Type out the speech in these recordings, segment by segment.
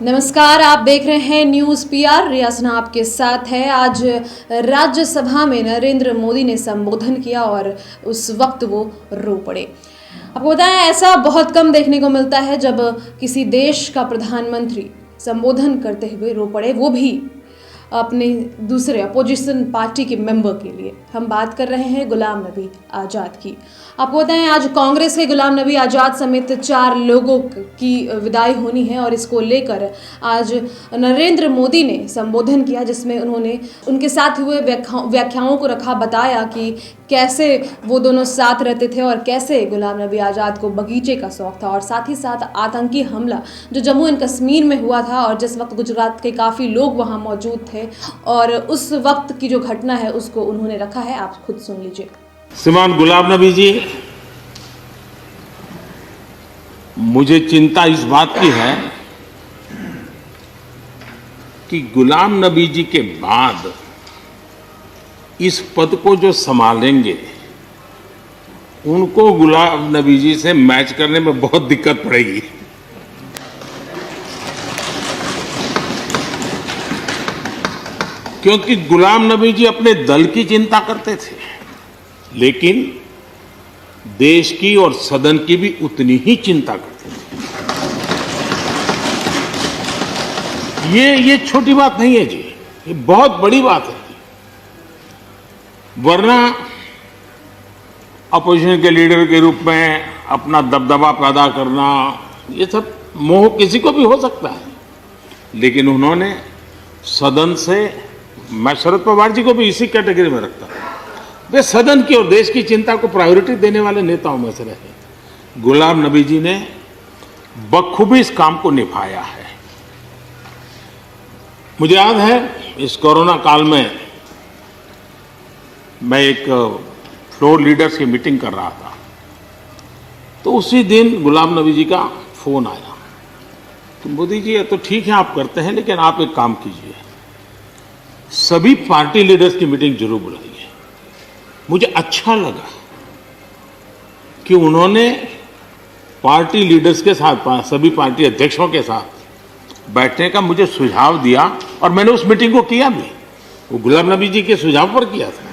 नमस्कार, आप देख रहे हैं न्यूज़ पीआर। रियासना आपके साथ है। आज राज्यसभा में नरेंद्र मोदी ने संबोधन किया और उस वक्त वो रो पड़े। आपको बताएं, ऐसा बहुत कम देखने को मिलता है जब किसी देश का प्रधानमंत्री संबोधन करते हुए रो पड़े, वो भी अपने दूसरे अपोजिशन पार्टी के मेंबर के लिए। हम बात कर रहे हैं गुलाम नबी आज़ाद की। आपको बताएं, आज कांग्रेस के गुलाम नबी आज़ाद समेत 4 लोगों की विदाई होनी है और इसको लेकर आज नरेंद्र मोदी ने संबोधन किया, जिसमें उन्होंने उनके साथ हुए व्याख्याओं को रखा, बताया कि कैसे वो दोनों साथ रहते थे और कैसे गुलाम नबी आज़ाद को बगीचे का शौक था, और साथ ही साथ आतंकी हमला जो जम्मू एंड कश्मीर में हुआ था और जिस वक्त गुजरात के काफ़ी लोग वहाँ मौजूद थे और उस वक्त की जो घटना है उसको उन्होंने रखा है। आप खुद सुन लीजिए। श्रीमान गुलाम नबी जी, मुझे चिंता इस बात की है कि गुलाम नबी जी के बाद इस पद को जो संभालेंगे उनको गुलाम नबी जी से मैच करने में बहुत दिक्कत पड़ेगी। क्योंकि गुलाम नबी जी अपने दल की चिंता करते थे, लेकिन देश की और सदन की भी उतनी ही चिंता करते थे। ये छोटी बात नहीं है जी, ये बहुत बड़ी बात है। वरना अपोजिशन के लीडर के रूप में अपना दबदबा पैदा करना, ये सब मोह किसी को भी हो सकता है, लेकिन उन्होंने सदन से, मैं शरद पवार जी को भी इसी कैटेगरी में रखता हूं, वे सदन की और देश की चिंता को प्रायोरिटी देने वाले नेताओं में से रहे। गुलाम नबी जी ने बखूबी इस काम को निभाया है। मुझे याद है, इस कोरोना काल में मैं एक फ्लोर लीडर्स की मीटिंग कर रहा था, तो उसी दिन गुलाम नबी जी का फोन आया तो मोदी जी, ये तो ठीक है आप करते हैं, लेकिन आप एक काम कीजिए, सभी पार्टी लीडर्स की मीटिंग जरूर बुलाइए। मुझे अच्छा लगा कि उन्होंने पार्टी लीडर्स के साथ, सभी पार्टी अध्यक्षों के साथ बैठने का मुझे सुझाव दिया और मैंने उस मीटिंग को किया भी। वो गुलाम नबी जी के सुझाव पर किया था।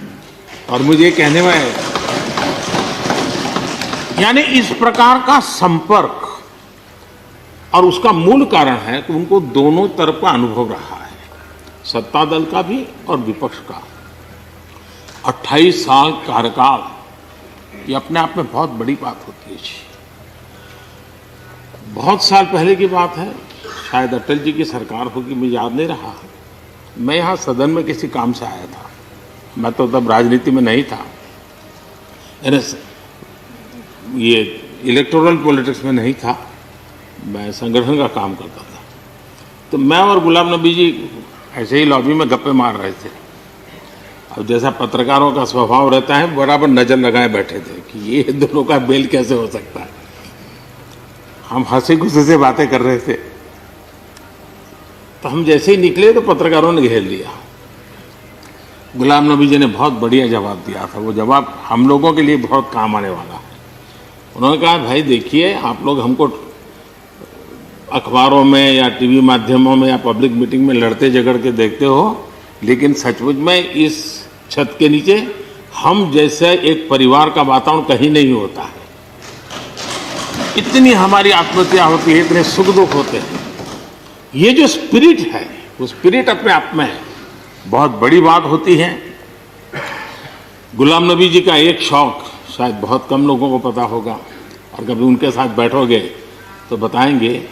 और मुझे कहने में, यानी इस प्रकार का संपर्क, और उसका मूल कारण है कि उनको दोनों तरफ का अनुभव रहा है, सत्ता दल का भी और विपक्ष का। 28 साल कार्यकाल, ये अपने आप में बहुत बड़ी बात होती है जी। बहुत साल पहले की बात है, शायद अटल जी की सरकार होगी, मुझे याद नहीं रहा। मैं यहाँ सदन में किसी काम से आया था, मैं तो तब राजनीति में नहीं था, ये इलेक्टोरल पॉलिटिक्स में नहीं था, मैं संगठन का काम करता था। तो मैं और गुलाम नबी जी ऐसे ही लॉबी में गप्पे मार रहे थे। अब जैसा पत्रकारों का स्वभाव रहता है, बराबर नजर लगाए बैठे थे कि ये दोनों का मेल कैसे हो सकता है। हम हंसी खुशी से बातें कर रहे थे, तो हम जैसे ही निकले तो पत्रकारों ने घेर लिया। गुलाम नबी जी ने बहुत बढ़िया जवाब दिया था। वो जवाब हम लोगों के लिए बहुत काम आने वाला है। उन्होंने कहा, भाई देखिए, आप लोग हमको अखबारों में या टीवी माध्यमों में या पब्लिक मीटिंग में लड़ते झगड़ के देखते हो, लेकिन सचमुच में इस छत के नीचे हम जैसे एक परिवार का वातावरण कहीं नहीं होता है। इतनी हमारी आत्महत्या होती है, इतने सुख दुख होते हैं। ये जो स्पिरिट है, वो स्पिरिट अपने आप में बहुत बड़ी बात होती है। गुलाम नबी जी का एक शौक शायद बहुत कम लोगों को पता होगा, और कभी उनके साथ बैठोगे तो बताएंगे।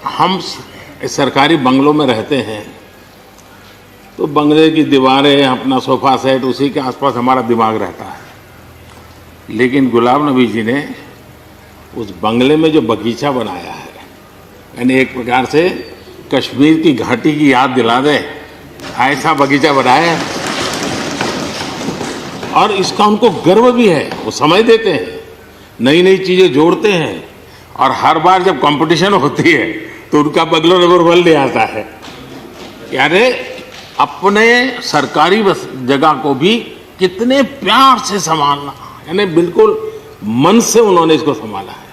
हम सरकारी बंगलों में रहते हैं, तो बंगले की दीवारें, अपना सोफा सेट, उसी के आसपास हमारा दिमाग रहता है। लेकिन गुलाम नबी जी ने उस बंगले में जो बगीचा बनाया है, यानी एक प्रकार से कश्मीर की घाटी की याद दिला दे, ऐसा बगीचा बनाया है। और इसका उनको गर्व भी है। वो समय देते हैं, नई नई चीजें जोड़ते हैं, और हर बार जब कंपटीशन होती है तो उनका बंगला नंबर 1 ले आता है। यानी अपने सरकारी जगह को भी कितने प्यार से संभालना, यानी बिल्कुल मन से उन्होंने इसको संभाला है।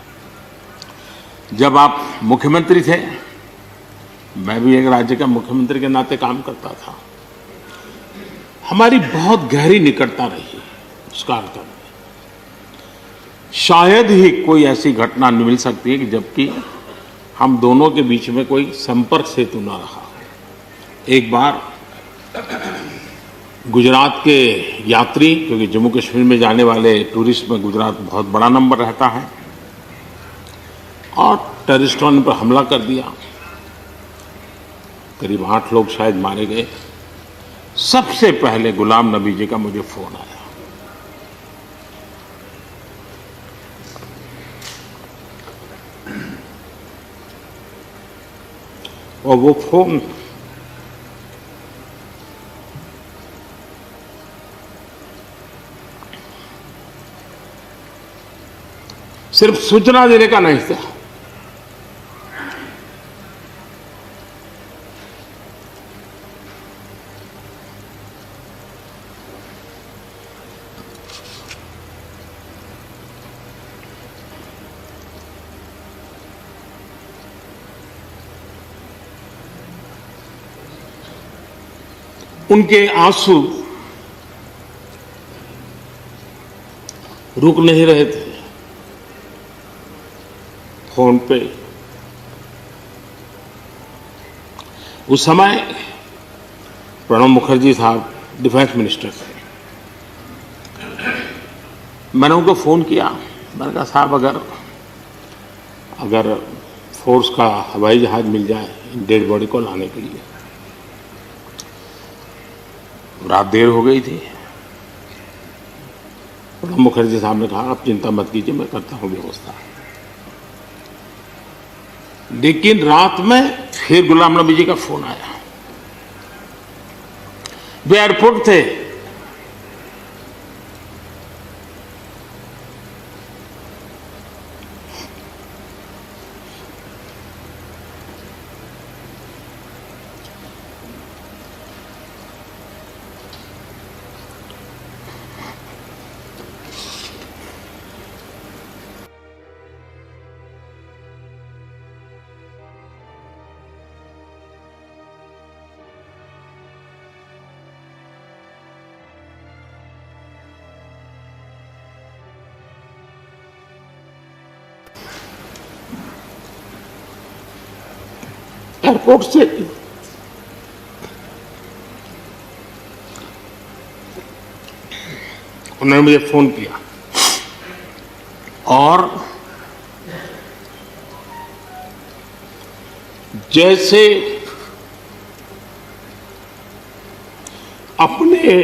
जब आप मुख्यमंत्री थे, मैं भी एक राज्य का मुख्यमंत्री के नाते काम करता था, हमारी बहुत गहरी निकटता रही उस कार्यकाल में। शायद ही कोई ऐसी घटना नहीं मिल सकती है कि जबकि हम दोनों के बीच में कोई संपर्क सेतु न रहा। एक बार गुजरात के यात्री, क्योंकि जम्मू कश्मीर में जाने वाले टूरिस्ट में गुजरात बहुत बड़ा नंबर रहता है, और टेररिस्टों ने पर हमला कर दिया। करीब 8 लोग शायद मारे गए। सबसे पहले गुलाम नबी जी का मुझे फोन आया। और वो फोन सिर्फ सूचना देने का नहीं था, उनके आंसू रुक नहीं रहे थे। फोन पे उस समय प्रणब मुखर्जी साहब डिफेंस मिनिस्टर थे। मैंने उनको फोन किया, मैंने कहा साहब अगर फोर्स का हवाई जहाज मिल जाए डेड बॉडी को लाने के लिए। रात देर हो गई थी। प्रणब मुखर्जी साहब ने कहा आप चिंता मत कीजिए, मैं करता हूं व्यवस्था। लेकिन रात में फिर गुलाम नबी जी का फोन आया। वे एयरपोर्ट थे। एयरपोर्ट से उन्होंने मुझे फोन किया और जैसे अपने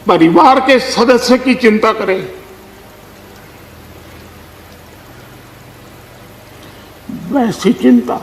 परिवार के सदस्य की चिंता करें, वैसी चिंता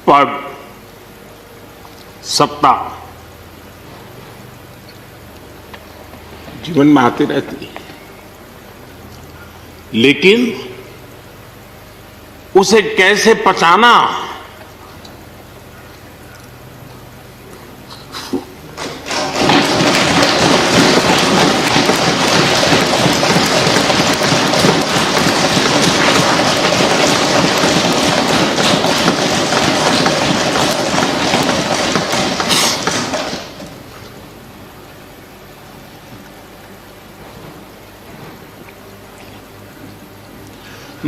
पद, सत्ता जीवन में आती रहती है, लेकिन उसे कैसे पचाना,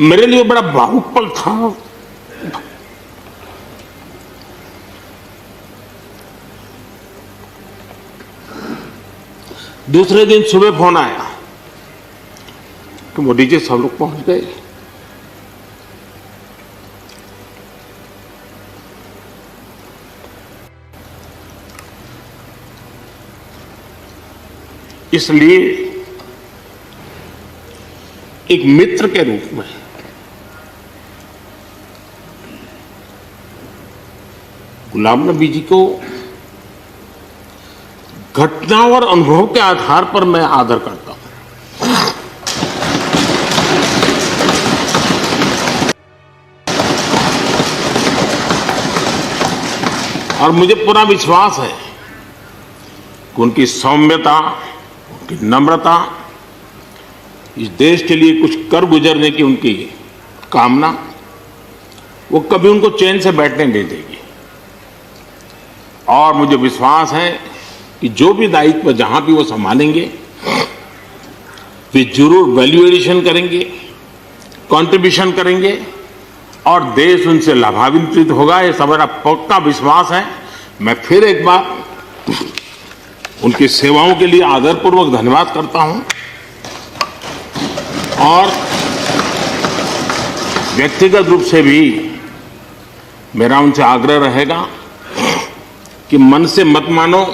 मेरे लिए बड़ा भावुक पल था। दूसरे दिन सुबह फोन आया कि मोदी जी सब लोग पहुंच गए। इसलिए एक मित्र के रूप में गुलाम नबी जी को घटना और अनुभव के आधार पर मैं आदर करता हूं। और मुझे पूरा विश्वास है कि उनकी सौम्यता, उनकी नम्रता, इस देश के लिए कुछ कर गुजरने की उनकी कामना, वो कभी उनको चैन से बैठने नहीं देगी। और मुझे विश्वास है कि जो भी दायित्व जहां भी वो संभालेंगे, वे जरूर वैल्यू एडिशन करेंगे, कंट्रीब्यूशन करेंगे और देश उनसे लाभान्वित होगा। ये सब मेरा पक्का विश्वास है। मैं फिर एक बार उनकी सेवाओं के लिए आदरपूर्वक धन्यवाद करता हूं और व्यक्तिगत रूप से भी मेरा उनसे आग्रह रहेगा कि मन से मत मानो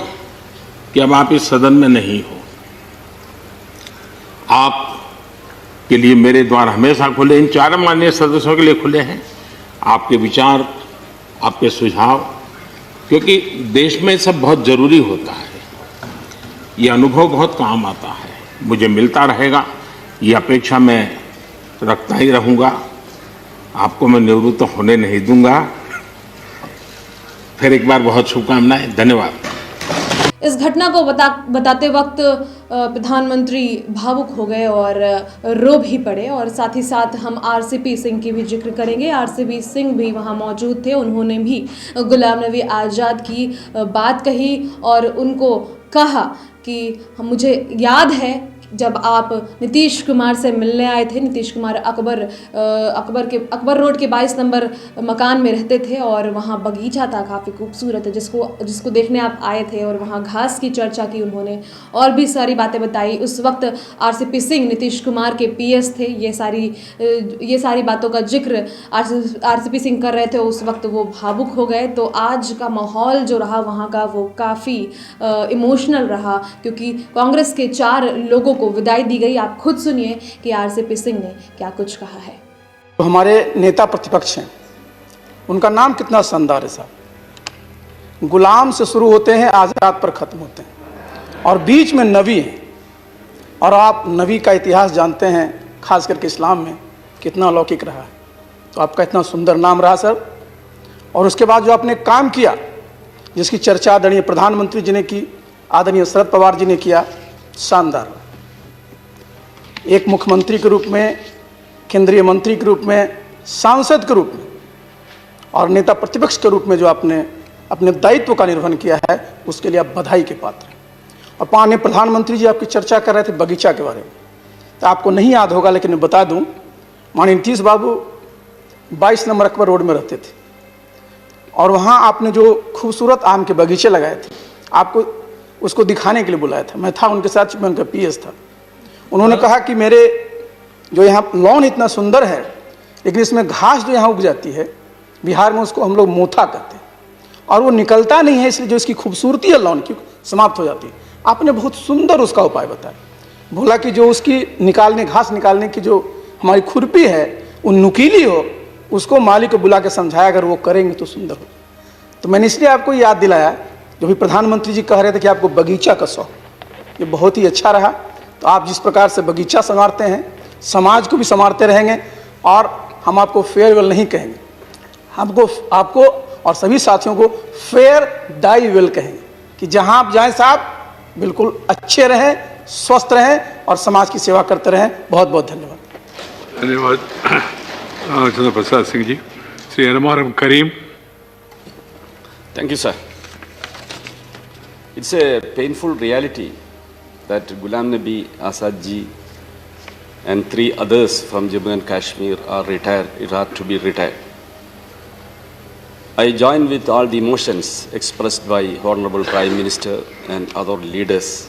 कि अब आप इस सदन में नहीं हो। आप के लिए मेरे द्वार हमेशा खुले, इन चारों माननीय सदस्यों के लिए खुले हैं। आपके विचार, आपके सुझाव, क्योंकि देश में सब बहुत जरूरी होता है। ये अनुभव बहुत काम आता है, मुझे मिलता रहेगा, ये अपेक्षा मैं रखता ही रहूंगा। आपको मैं निवृत्त होने नहीं दूंगा। फिर एक बार बहुत शुभकामनाएं, धन्यवाद। इस घटना को बताते वक्त प्रधानमंत्री भावुक हो गए और रो भी पड़े। और साथ ही साथ हम आरसीपी सिंह की भी जिक्र करेंगे। आरसीपी सिंह भी वहां मौजूद थे। उन्होंने भी गुलाम नबी आज़ाद की बात कही और उनको कहा कि मुझे याद है जब आप नीतीश कुमार से मिलने आए थे। नीतीश कुमार अकबर रोड के 22 नंबर मकान में रहते थे और वहाँ बगीचा था काफ़ी खूबसूरत है, जिसको देखने आप आए थे और वहाँ घास की चर्चा की उन्होंने और भी सारी बातें बताई। उस वक्त आरसीपी सिंह नीतीश कुमार के पीएस थे। ये सारी बातों का जिक्र आरसीपी सिंह कर रहे थे। उस वक्त वो भावुक हो गए। तो आज का माहौल जो रहा वहाँ का, वो काफ़ी इमोशनल रहा, क्योंकि कांग्रेस के 4 लोगों को विदाई दी गई। आप खुद सुनिए कि आरसीपी सिंह ने क्या कुछ कहा है। तो हमारे नेता प्रतिपक्ष हैं, उनका नाम कितना शानदार है साहब। गुलाम से शुरू होते हैं, आज़ाद पर ख़त्म होते हैं और बीच में नबी है। और आप नबी का इतिहास जानते हैं, खास करके इस्लाम में कितना अलौकिक रहा है। तो आपका इतना सुंदर नाम रहा सर। और उसके बाद जो आपने काम किया, जिसकी चर्चा आदरणीय प्रधानमंत्री जी ने की, आदरणीय शरद पवार जी ने किया, शानदार। एक मुख्यमंत्री के रूप में, केंद्रीय मंत्री के रूप में, सांसद के रूप में और नेता प्रतिपक्ष के रूप में जो आपने अपने दायित्व का निर्वहन किया है, उसके लिए आप बधाई के पात्र हैं। और माननीय प्रधानमंत्री जी आपकी चर्चा कर रहे थे बगीचा के बारे में, तो आपको नहीं याद होगा लेकिन मैं बता दूं, माननीय नीतीश बाबू 22 नंबर अकबर रोड में रहते थे और वहाँ आपने जो खूबसूरत आम के बगीचे लगाए थे, आपको उसको दिखाने के लिए बुलाया था। मैं था उनके साथ, मैं उनका पीएस था। उन्होंने कहा कि मेरे जो यहाँ लॉन इतना सुंदर है, लेकिन इसमें घास जो यहाँ उग जाती है, बिहार में उसको हम लोग मोथा कहते हैं, और वो निकलता नहीं है, इसलिए जो इसकी खूबसूरती है लॉन की समाप्त हो जाती है। आपने बहुत सुंदर उसका उपाय बताया। बोला कि जो उसकी घास निकालने की जो हमारी खुरपी है वो नुकीली हो, उसको मालिक को बुला के समझाया, अगर वो करेंगे तो सुंदर हो। तो मैंने इसलिए आपको याद दिलाया, जो भी प्रधानमंत्री जी कह रहे थे कि आपको बगीचा का शौक, ये बहुत ही अच्छा रहा। तो आप जिस प्रकार से बगीचा संवारते हैं, समाज को भी संवारते रहेंगे। और हम आपको फेयरवेल नहीं कहेंगे, आपको और सभी साथियों को फेयर डाई वेल कहेंगे कि जहां आप जाएं साहब, बिल्कुल अच्छे रहें, स्वस्थ रहें और समाज की सेवा करते रहें। बहुत बहुत धन्यवाद। धन्यवाद चंद्र प्रसाद सिंह जी। श्री एनएमआरएम करीम। Thank you, sir. It's a painful reality that Ghulam Nabi Azad ji and 3 others from Jammu and Kashmir are to be retired. I join with all the emotions expressed by Honorable Prime Minister and other leaders.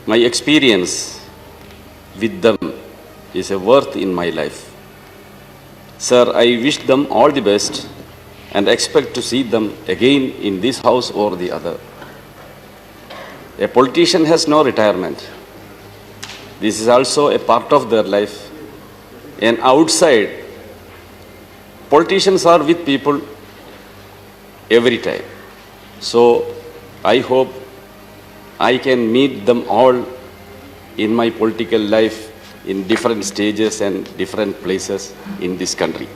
My experience with them is a worth in my life. Sir, I wish them all the best and expect to see them again in this house or the other. A politician has no retirement. This is also a part of their life. And outside, politicians are with people every time. So I hope I can meet them all in my political life in different stages and different places in this country.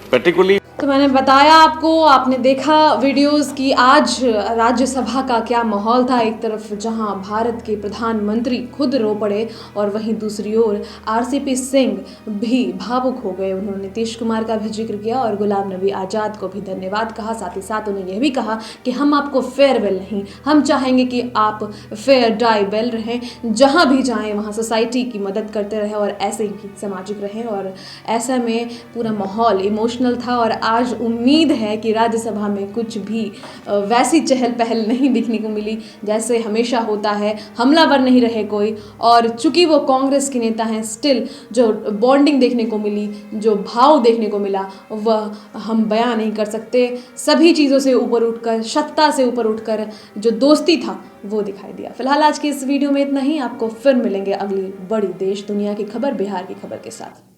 Particularly तो मैंने बताया आपको, आपने देखा videos कि आज राज्यसभा का क्या माहौल था। एक तरफ जहां भारत के प्रधानमंत्री खुद रो पड़े और वहीं दूसरी ओर आरसीपी सिंह भी भावुक हो गए। उन्होंने नीतीश कुमार का भी जिक्र किया और गुलाम नबी आज़ाद को भी धन्यवाद कहा। साथ ही साथ उन्हें यह भी कहा कि हम आपको फेयरवेल नहीं, हम चाहेंगे कि आप फेयर डाई वेल रहें, जहाँ भी जाएँ वहाँ सोसाइटी की मदद करते रहें और ऐसे ही सामाजिक रहें। और ऐसा में पूरा माहौल इमोशनल था और आज उम्मीद है कि राज्यसभा में कुछ भी वैसी चहल पहल नहीं दिखने को मिली जैसे हमेशा होता है, हमलावर नहीं रहे कोई। और चूंकि वो कांग्रेस के नेता हैं, स्टिल जो बॉन्डिंग देखने को मिली, जो भाव देखने को मिला, वह हम बयां नहीं कर सकते। सभी चीज़ों से ऊपर उठकर, सत्ता से ऊपर उठकर जो दोस्ती था वो दिखाई दिया। फिलहाल आज की इस वीडियो में इतना ही। आपको फिर मिलेंगे अगली बड़ी देश दुनिया की खबर, बिहार की खबर के साथ।